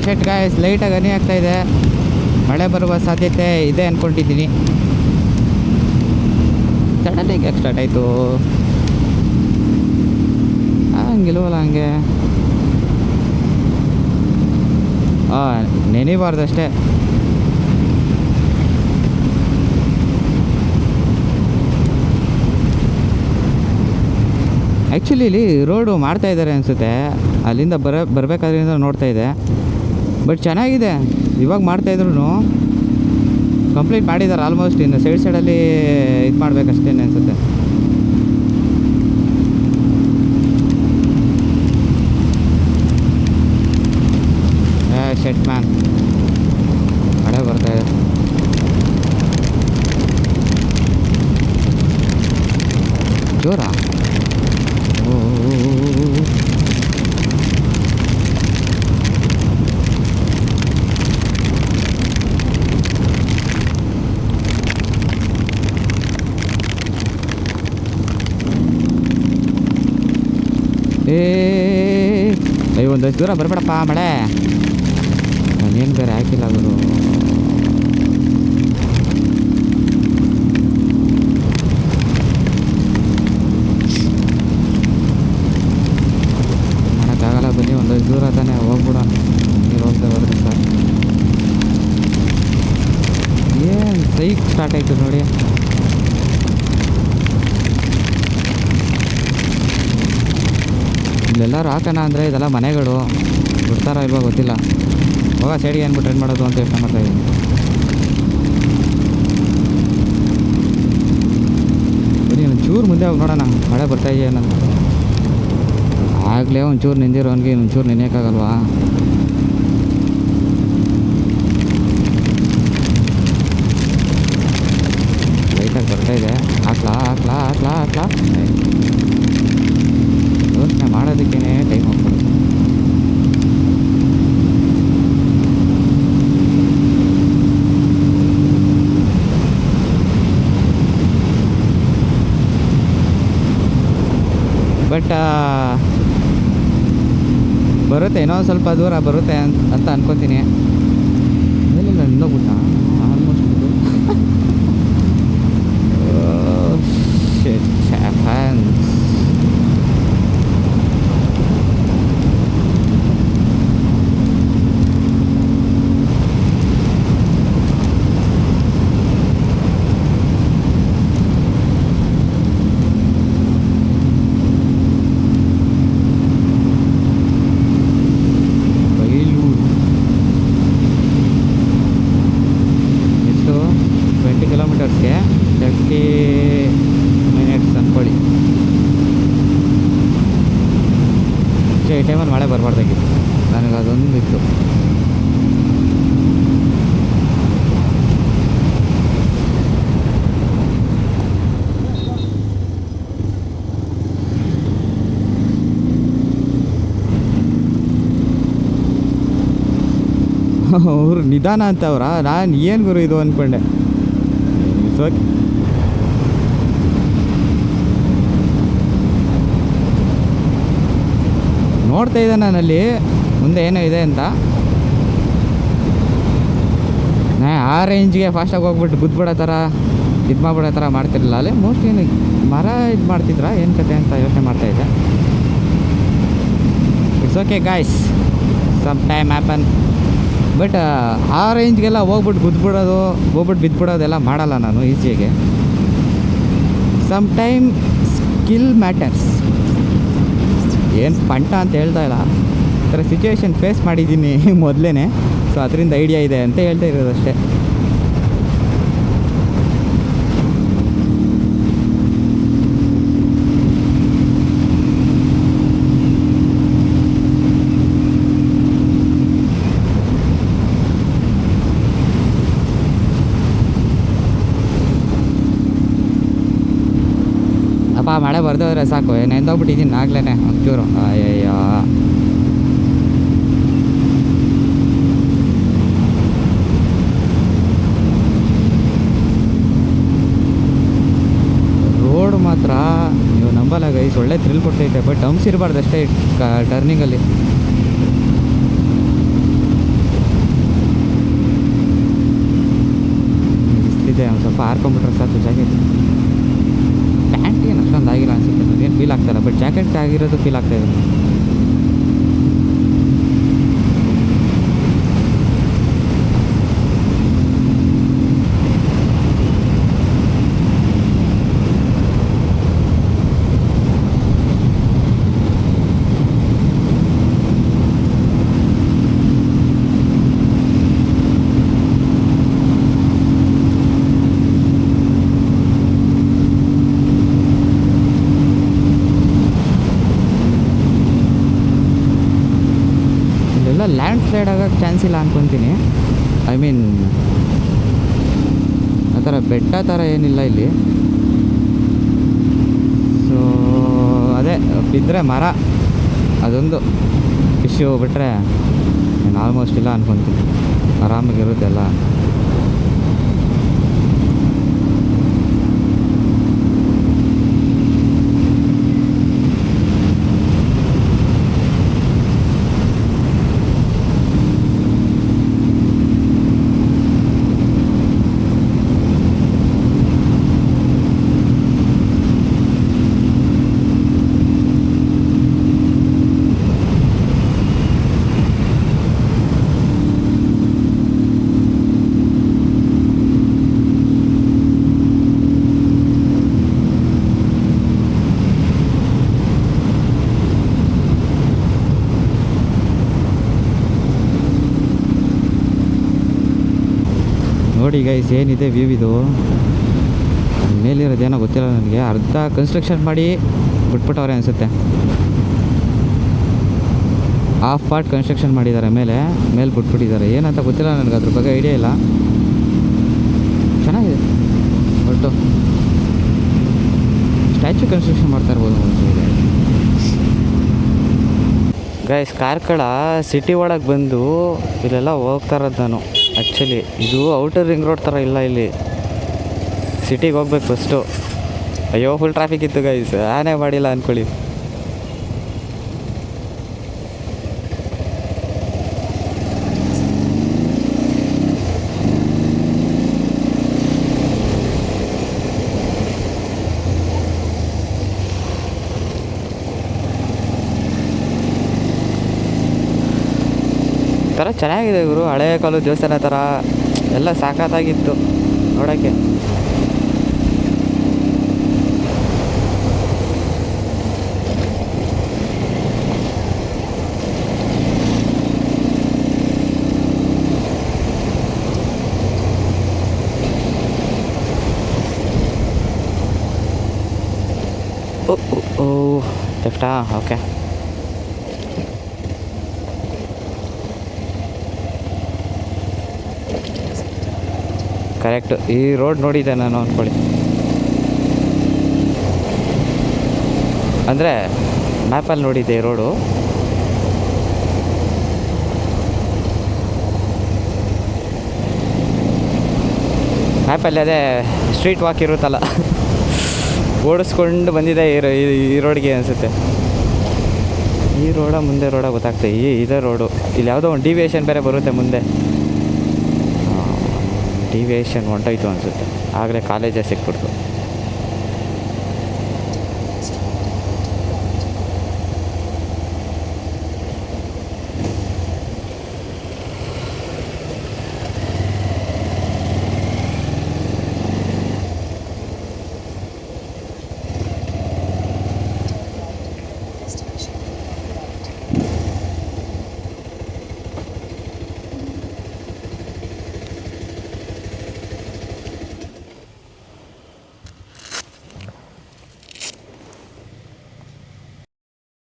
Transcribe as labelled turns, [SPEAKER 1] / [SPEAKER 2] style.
[SPEAKER 1] Set guys, ಲೈಟಾಗಿ ಹನಿ ಆಗ್ತಾ ಇದೆ. ಮಳೆ ಬರುವ ಸಾಧ್ಯತೆ ಇದೆ ಅಂದ್ಕೊಂಡಿದ್ದೀನಿ. ಸಡನ್ಲಿ ಯಾಕೆ ಸ್ಟಾರ್ಟ್ ಆಯಿತು? ಹಂಗಿಲ್ವಲ್ಲ ಹಂಗೆ. ನೆನಿಬಾರ್ದಷ್ಟೇ. ಆ್ಯಕ್ಚುಲಿ ಇಲ್ಲಿ ರೋಡು ಮಾಡ್ತಾ ಇದ್ದಾರೆ ಅನಿಸುತ್ತೆ. ಅಲ್ಲಿಂದ ಬರಬೇಕಾದ್ರಿಂದ ನೋಡ್ತಾ ಇದೆ. ಬಟ್ ಚೆನ್ನಾಗಿದೆ. ಇವಾಗ ಮಾಡ್ತಾಯಿದ್ರು ಕಂಪ್ಲೀಟ್ ಮಾಡಿದ್ದಾರೆ ಆಲ್ಮೋಸ್ಟ್. ಇನ್ನು ಸೈಡಲ್ಲಿ ಇದು ಮಾಡಬೇಕಷ್ಟೇ ಅನಿಸುತ್ತೆ. ಶೆಟ್ ಮ್ಯಾನ್, ಮಳೆ ಬರ್ತಾಯಿದೆ. ಜೋರಾ? ಒಂದಷ್ಟು ದೂರ ಬರಬೇಡಪ್ಪ ಮಳೆ. ನಾನೇನು ಬೇರೆ ಹಾಕಿಲ್ಲ ಗುರು. ಮಾಡೋಕ್ಕಾಗಲ್ಲ, ಬನ್ನಿ ಒಂದಷ್ಟು ದೂರ ತಾನೇ ಹೋಗ್ಬಿಡೋಣ. ನೀರು ಹೋಗ್ತಾ ಬರುತ್ತೆ ಸರ್. ಏನು ಸೈಕ್ ಸ್ಟಾರ್ಟ್ ಆಯಿತು ನೋಡಿ. ಇಲ್ಲೆಲ್ಲರೂ ಹಾಕೋಣ ಅಂದರೆ ಇದೆಲ್ಲ ಮನೆಗಳು ಬಿಡ್ತಾರೋ ಇಲ್ವೋ ಗೊತ್ತಿಲ್ಲ. ಹೋಗ ಸೈಡಿಗೆ ಏನ್ಬಿಟ್ಟು ಏನು ಮಾಡೋದು ಅಂತ ಯೋಚನೆ ಮಾಡ್ತಾಯಿದ್ದೀನಿ. ಬರೀ ಒಂಚೂರು ಮುಂದೆ ಹೋಗಿ ನೋಡೋಣ ಮಳೆ ಬರ್ತಾಯಿದೆ ಏನಂತ. ಆಗಲೇ ಒಂಚೂರು ನಿಂದಿರೋನ್ಗೆ ಒಂಚೂರು ನೆನೆಯೋಕ್ಕಾಗಲ್ವಾ? ಲೈಟಾಗಿ ಬರ್ತಾಯಿದೆ. ಹಾಕ್ಲಾ ಹಾಕ್ಲಾ ಹಾಕ್ಲಾ ಹಾಕ್ಲಾ ಯೋಚನೆ ಮಾಡೋದಕ್ಕೇ ಟೈಮ್ ಹೋಗ್ಬೋದು. ಬಟ್ ಬರುತ್ತೆ, ಇನ್ನೊಂದು ಸ್ವಲ್ಪ ದೂರ ಬರುತ್ತೆ ಅಂತ ಅನ್ಕೊತೀನಿ. ಇಲ್ಲ ಇನ್ನೋಗ್ಬಿಟ್ಟ ಆಲ್ಮೋಸ್ಟ್ ಇದು. ಈ ಟೈಮಲ್ಲಿ ಮಳೆ ಬರಬಾರ್ದಾಗಿತ್ತು. ನನಗೆ ಅದೊಂದು ಇತ್ತು. ಅವರು ನಿಧಾನ ಅಂತವ್ರ. ನಾನು ಏನು ಗುರು ಇದು ಅಂದ್ಕೊಂಡೆ. ನೋಡ್ತಾ ಇದ್ದೆ ನಾನಲ್ಲಿ ಮುಂದೆ ಏನೋ ಇದೆ ಅಂತ. ಆ ರೇಂಜ್ಗೆ ಫಾಸ್ಟಾಗಿ ಹೋಗ್ಬಿಟ್ಟು ಗುದ್ಬಿಡೋ ಥರ ಇದು ಮಾಡ್ಬಿಡೋ ಥರ ಮಾಡ್ತಿರಲಿಲ್ಲ. ಅಲ್ಲೇ ಮೋಸ್ಟ್ಲಿ ಏನು ಮರ ಇದು ಮಾಡ್ತಿದ್ರಾ ಏನು ಕತೆ ಅಂತ ಯೋಚನೆ ಮಾಡ್ತಾಯಿದ್ದೆ. It's okay guys, some time happen. But ಆ ರೇಂಜ್ಗೆಲ್ಲ ಹೋಗ್ಬಿಟ್ಟು ಗುದ್ಬಿಡೋದು, ಹೋಗ್ಬಿಟ್ಟು ಬಿದ್ದುಬಿಡೋದೆಲ್ಲ ಮಾಡಲ್ಲ ನಾನು ಈಸಿಯಾಗೆ. Some time skill matters. ಏನು ಪಂಟ ಅಂತ ಹೇಳ್ತಾ ಇಲ್ಲ, ಈ ಥರ ಸಿಚುವೇಶನ್ ಫೇಸ್ ಮಾಡಿದ್ದೀನಿ ಮೊದಲೇ. ಸೊ ಅದರಿಂದ ಐಡಿಯಾ ಇದೆ ಅಂತ ಹೇಳ್ತಾ ಇರೋದಷ್ಟೇ. ಅಪ್ಪ ಮಳೆ ಬರ್ದೋದ್ರೆ ಸಾಕು, ನೆಂದೋಗ್ಬಿಟ್ಟಿದ್ದೀನಿ ಆಗ್ಲೇ ಒಂಚೂರು. ಅಯ್ಯಯ್ಯ, ರೋಡ್ ಮಾತ್ರ ನೀವು ನಂಬಲ್ಲ ಗೈಸ್, ಒಳ್ಳೆ ಥ್ರಿಲ್ ಕೊಡ್ತೈತೆ. ಬಟ್ ಡಂಪ್ಸ್ ಇರಬಾರ್ದು ಅಷ್ಟೇ ಟರ್ನಿಂಗಲ್ಲಿ. ಸ್ವಲ್ಪ ಹಾರ್ಕೊಂಬಿಟ್ರೆ ಸಾಕು ಜಾಕೆಟ್. ಪ್ಯಾಂಟ್ ಏನು ಅಷ್ಟೊಂದು ಆಗಿಲ್ಲ ಅನಿಸುತ್ತೆ, ನನಗೇನು ಫೀಲ್ ಆಗ್ತಾಯಿಲ್ಲ, ಬಟ್ ಜಾಕೆಟ್ ಆಗಿರೋದು ಫೀಲ್ ಆಗ್ತಾಯಿದೆ. ಲ್ಯಾಂಡ್ ಸ್ಲೈಡ್ ಆಗೋಕ್ಕೆ ಚಾನ್ಸ್ ಇಲ್ಲ ಅಂದ್ಕೊತೀನಿ. ಐ ಮೀನ್ ಆ ಥರ ಬೆಟ್ಟ ಥರ ಏನಿಲ್ಲ ಇಲ್ಲಿ. ಸೊ ಅದೇ ಬಿದ್ದರೆ ಮರ ಅದೊಂದು ಇಶ್ಯೂ ಬಿಟ್ಟರೆ ನಾನು ಆಲ್ಮೋಸ್ಟ್ ಇಲ್ಲ ಅಂದ್ಕೊತೀನಿ, ಆರಾಮಾಗಿರುತ್ತೆ ಎಲ್ಲ. ನೋಡಿ ಗೈಸ್, ಏನಿದೆ ವ್ಯೂ ಇದು. ಮೇಲಿರೋದೇನೋ ಗೊತ್ತಿಲ್ಲ ನನಗೆ, ಅರ್ಧ ಕನ್ಸ್ಟ್ರಕ್ಷನ್ ಮಾಡಿ ಬಿಟ್ಬಿಟ್ಟವ್ರೆ ಅನಿಸುತ್ತೆ. ಹಾಫ್ ಪಾರ್ಟ್ ಕನ್ಸ್ಟ್ರಕ್ಷನ್ ಮಾಡಿದ್ದಾರೆ, ಮೇಲೆ ಬಿಟ್ಬಿಟ್ಟಿದ್ದಾರೆ. ಏನಂತ ಗೊತ್ತಿಲ್ಲ ನನಗೆ, ಅದ್ರ ಬಗ್ಗೆ ಐಡಿಯಾ ಇಲ್ಲ. ಚೆನ್ನಾಗಿದೆ, ಒಟ್ಟು ಸ್ಟ್ಯಾಚ್ಯೂ ಕನ್ಸ್ಟ್ರಕ್ಷನ್ ಮಾಡ್ತಾ ಇರ್ಬೋದು ಅನಿಸ್ತಿದೆ. ಗೈಸ್, ಕಾರ್ಕಳ ಸಿಟಿ ಒಳಗೆ ಬಂದು ಇಲ್ಲೆಲ್ಲ ಹೋಗ್ತಾ ಇರೋದು ನಾನು. ಆ್ಯಕ್ಚುಲಿ ಇದು ಔಟರ್ ರಿಂಗ್ ರೋಡ್ ಥರ ಇಲ್ಲ, ಇಲ್ಲಿ ಸಿಟಿಗೆ ಹೋಗ್ಬೇಕು ಫಸ್ಟು. ಅಯ್ಯೋ ಫುಲ್ ಟ್ರಾಫಿಕ್ ಇತ್ತು ಗೈಸ್, ಆನೇ ಮಾಡಿಲ್ಲ ಅಂದ್ಕೊಳ್ಳಿ. ಥರ ಚೆನ್ನಾಗಿದೆ ಗುರು, ಹಳೆಯ ಕಾಲದ ದೇವಸ್ಥಾನ ಥರ ಎಲ್ಲ ಸಾಕಾಗಿತ್ತು ನೋಡೋಕ್ಕೆ. ಓ ಲೆಫ್ಟಾ? ಓಕೆ. ಕರೆಕ್ಟ್, ಈ ರೋಡ್ ನೋಡಿದ್ದೆ ನಾನು ಅಂದ್ಕೊಳ್ಳಿ. ಅಂದರೆ ಮ್ಯಾಪಲ್ಲಿ ನೋಡಿದ್ದೆ ಈ ರೋಡು. ಮ್ಯಾಪಲ್ಲಿ ಅದೇ ಸ್ಟ್ರೀಟ್ ವಾಕ್ ಇರುತ್ತಲ್ಲ, ಓಡಿಸ್ಕೊಂಡು ಬಂದಿದೆ ಈ ರೋಡ್ಗೆ ಅನಿಸುತ್ತೆ. ಈ ರೋಡ ಮುಂದೆ ರೋಡ ಗೊತ್ತಾಗ್ತದೆ, ಇದೇ ರೋಡು. ಇಲ್ಲಿ ಯಾವುದೋ ಒಂದು ಡಿವಿಯೇಷನ್ ಬೇರೆ ಬರುತ್ತೆ ಮುಂದೆ. ಡಿವಿಯೇಷನ್ ಹೊಂಟೋಯ್ತು ಅನಿಸುತ್ತೆ, ಆಗಲೇ ಕಾಲೇಜೇ ಸಿಕ್ಬಿಡ್ತು.